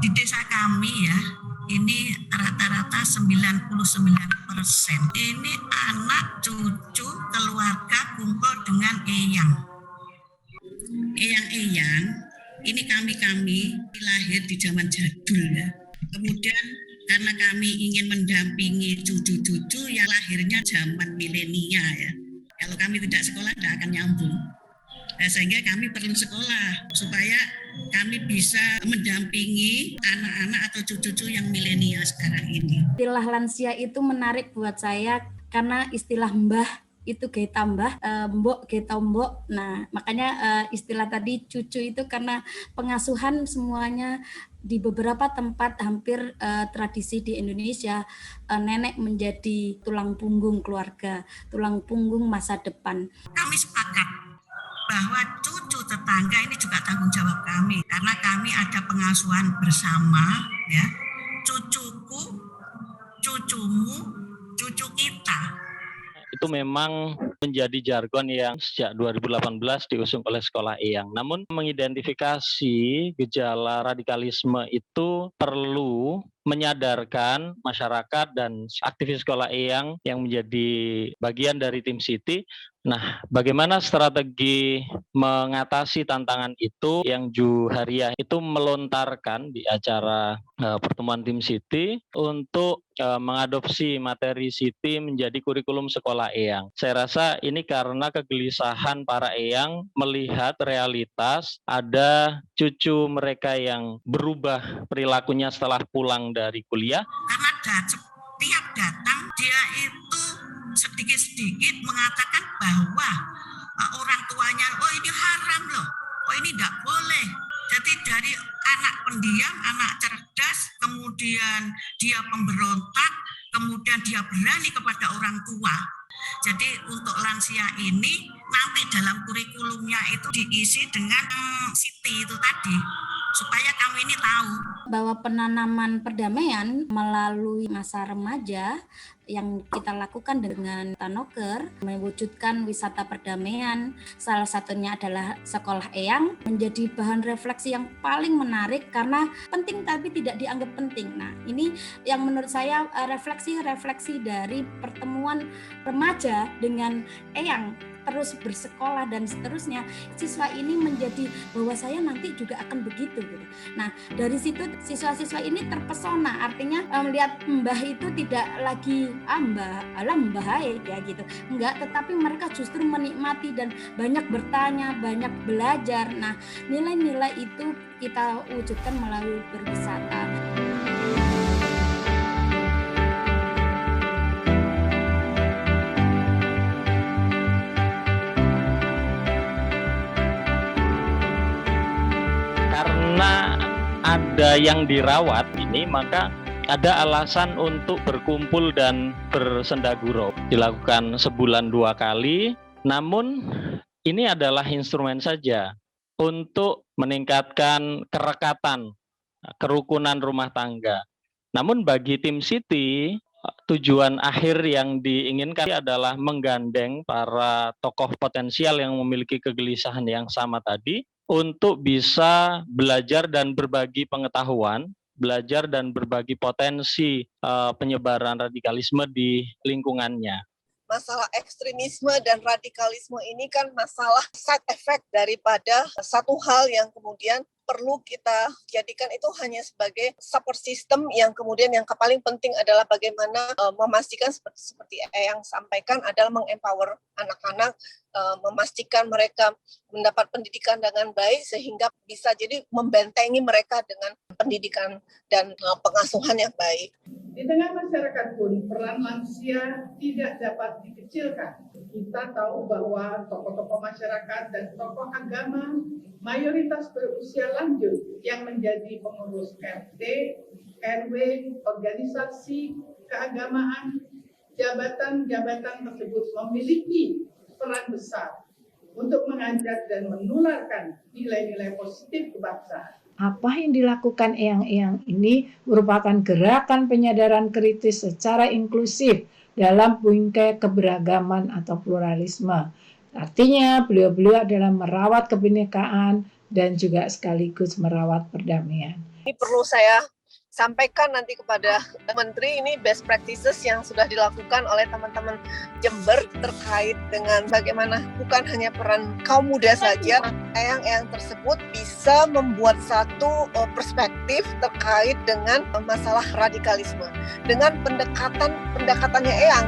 Di desa kami ya, ini rata-rata 99%. Ini anak, cucu, keluarga kumpul dengan eyang. Eyang-eyang, ini kami lahir di zaman jadul ya. Kemudian karena kami ingin mendampingi cucu-cucu yang lahirnya zaman milenia ya. Kalau kami tidak sekolah tidak akan nyambung. Sehingga kami perlu sekolah supaya kami bisa mendampingi anak-anak atau cucu-cucu yang milenial sekarang ini. Istilah lansia itu menarik buat saya karena istilah mbah itu gaya tambah, mbok gaya tombok. Nah, makanya istilah tadi cucu itu karena pengasuhan semuanya di beberapa tempat hampir tradisi di Indonesia, nenek menjadi tulang punggung keluarga, tulang punggung masa depan. Kami sepakat bahwa cucu tetangga ini juga tanggung jawab kami karena kami ada pengasuhan bersama ya. Cucuku, cucumu, cucu kita. Itu memang menjadi jargon yang sejak 2018 diusung oleh Sekolah Eyang. Namun mengidentifikasi gejala radikalisme itu perlu menyadarkan masyarakat dan aktivis Sekolah Eyang yang menjadi bagian dari tim Siti. Nah, bagaimana strategi mengatasi tantangan itu yang Ju Haria itu melontarkan di acara pertemuan tim Siti untuk mengadopsi materi Siti menjadi kurikulum Sekolah Eyang. Saya rasa ini karena kegelisahan para Eyang melihat realitas ada cucu mereka yang berubah perilakunya setelah pulang dari kuliah. Karena setiap datang dia itu sedikit-sedikit mengatakan bahwa orang tuanya, oh ini haram loh, oh ini tidak boleh. Jadi dari anak pendiam, anak cerdas, kemudian dia pemberontak, kemudian dia berani kepada orang tua. Jadi untuk lansia ini nanti dalam kurikulumnya itu diisi dengan Siti itu tadi, supaya kami ini tahu bahwa penanaman perdamaian melalui masa remaja yang kita lakukan dengan Tanoker mewujudkan wisata perdamaian, salah satunya adalah Sekolah Eyang, menjadi bahan refleksi yang paling menarik karena penting tapi tidak dianggap penting. Nah, ini yang menurut saya refleksi dari pertemuan remaja dengan Eyang terus bersekolah dan seterusnya, siswa ini menjadi bahwa saya nanti juga akan begitu gitu. Nah, dari situ siswa-siswa ini terpesona, artinya melihat mbah itu tidak lagi mbah ya gitu. Enggak, tetapi mereka justru menikmati dan banyak bertanya, banyak belajar. Nah, nilai-nilai itu kita wujudkan melalui berwisata. Karena ada yang dirawat ini, maka ada alasan untuk berkumpul dan bersendagurau. Dilakukan sebulan 2 kali, namun ini adalah instrumen saja untuk meningkatkan kerekatan, kerukunan rumah tangga. Namun bagi tim Siti, tujuan akhir yang diinginkan adalah menggandeng para tokoh potensial yang memiliki kegelisahan yang sama tadi, untuk bisa belajar dan berbagi pengetahuan, belajar dan berbagi potensi penyebaran radikalisme di lingkungannya. Masalah ekstremisme dan radikalisme ini kan masalah side effect daripada satu hal yang kemudian perlu kita jadikan itu hanya sebagai support system yang kemudian yang paling penting adalah bagaimana memastikan seperti yang sampaikan adalah mengempower anak-anak, memastikan mereka mendapat pendidikan dengan baik sehingga bisa jadi membentengi mereka dengan pendidikan dan pengasuhan yang baik. Di tengah masyarakat pun peran lansia tidak dapat dikecilkan. Kita tahu bahwa tokoh-tokoh masyarakat dan tokoh agama mayoritas berusia lanjut yang menjadi pengurus RT, RW, organisasi keagamaan, jabatan-jabatan tersebut memiliki peran besar untuk mengajak dan menularkan nilai-nilai positif kebangsaan. Apa yang dilakukan eyang-eyang ini merupakan gerakan penyadaran kritis secara inklusif dalam bingkai keberagaman atau pluralisme. Artinya beliau-beliau adalah merawat kebinekaan, dan juga sekaligus merawat perdamaian. Ini perlu saya sampaikan nanti kepada Menteri, ini best practices yang sudah dilakukan oleh teman-teman Jember terkait dengan bagaimana bukan hanya peran kaum muda saja, eyang-eyang tersebut bisa membuat satu perspektif terkait dengan masalah radikalisme. Dengan pendekatannya eyang,